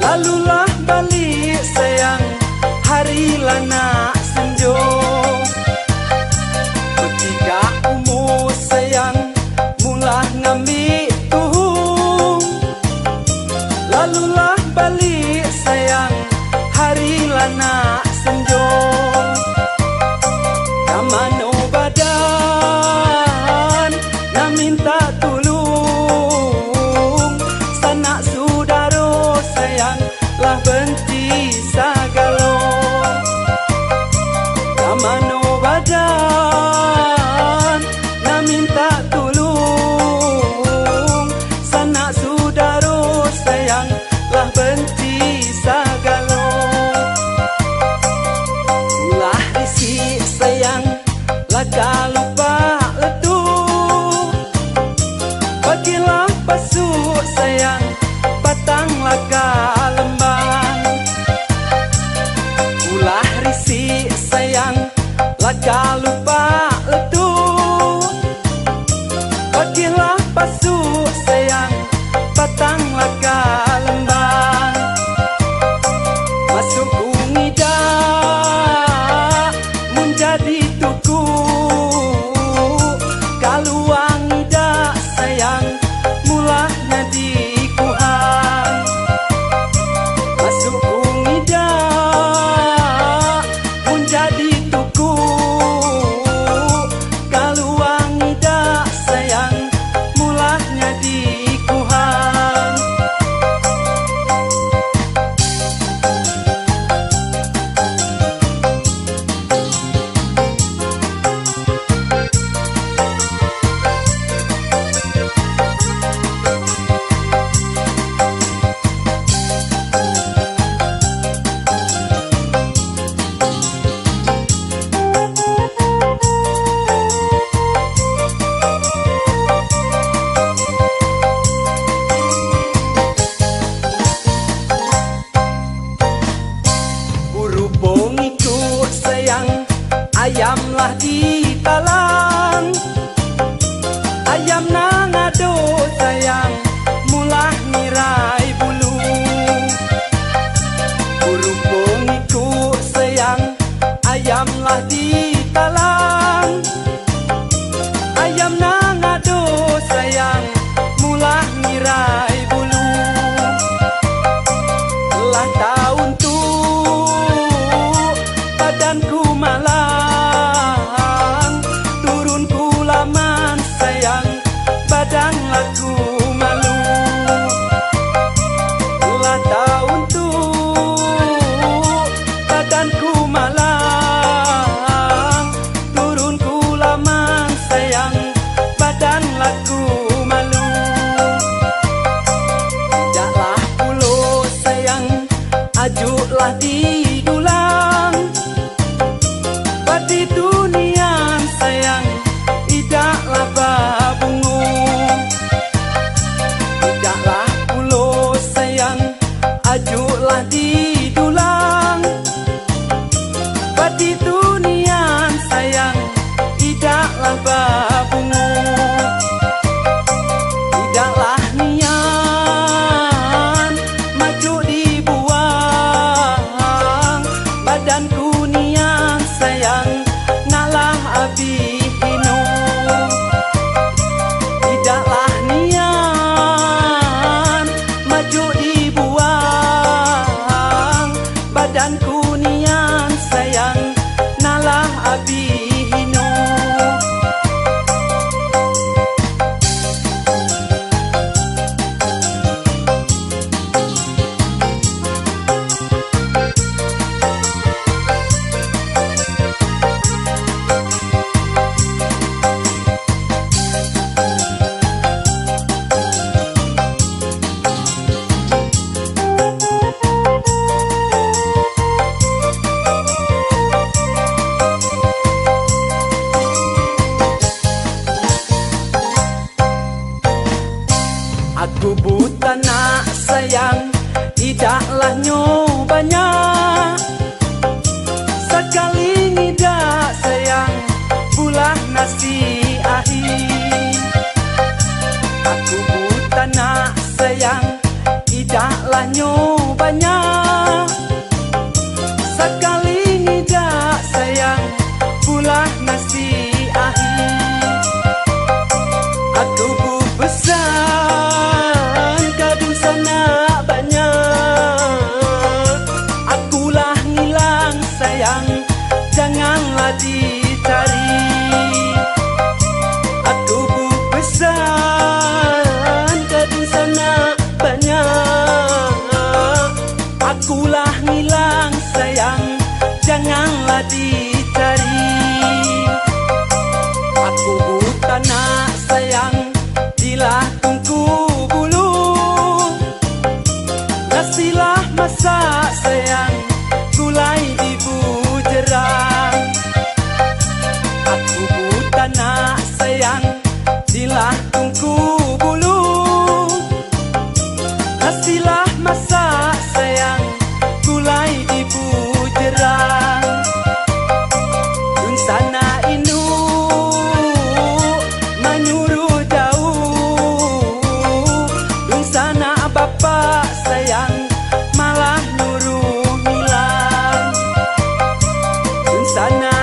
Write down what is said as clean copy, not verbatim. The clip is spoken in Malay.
Lalulah balik sayang, hari lana senjo. Ketika umur sayang, mulah ngambil tuhung. Lalulah balik sayang, hari lana senjo. Kamano badan, na minta tolong. Sanak sudaro sayang, lah benci sagalo. Kamano badan, na minta tolong. Sanak sudaro sayang, lah benci sagalo. Ulah risik sayang, laka lupa letu. Bagilah pasuk sayang, batang laka lembang. Ulah risik sayang, laka lupa letu. Bagilah pasuk sayang, batang laka lembang. Masuk ngida menjadi tuku. Kaluang ngida sayang, mulahnya di kuhang. Masuk ngida menjadi tuku. Kaluang ngida sayang, mulahnya di kuhang. Berhubung ikut sayang, ayamlah di talang. Ayam nang ado sayang, mulah nirai bulu. Berhubung ikut sayang, ayamlah di talang. Ayam nang ado sayang, mulah nirai bulu. Telah tahun tu badanku malang, turunku laman sayang, badan laku malu. Telah tahun tu badanku malang, turunku laman sayang, badan laku malu. Tidaklah pulo sayang, ajuklah didulang. Pati dunian sayang, idaklah babungu. Tidaklah pulo sayang, ajuklah didulang. Pati dunian sayang, idaklah babungu. Tidaklah nian, maju dibuang. Badanku nian sayang, ngalah abi hino. Tidaklah nian, maju dibuang. Badanku nian sayang, ngalah abi hino. Aku buta nak sayang, tidaklah nyobanya. Sekali tidak sayang, bulah nasi air. Aku buta nak sayang, tidaklah nyobanya. banyak. Sekali ngidak sayang, pulah nasihahi. Aku pesan kadung sana banyak. Akulah ngilang sayang, janganlah dicari. Aku pesan kadung sana banyak. Akulah ngilang sayang, janganlah dicari. Aku buta nak sayang, dilah tungku bulu. Nasilah masak sayang, gulai di bujerang. Aku buta nak sayang, dilah tungku bulu. Nasilah masak sayang, gulai di bujerang. Dun sana inu menyuruh jauh. Dun sana bapak sayang, malah nyuruh hilang. Dun sana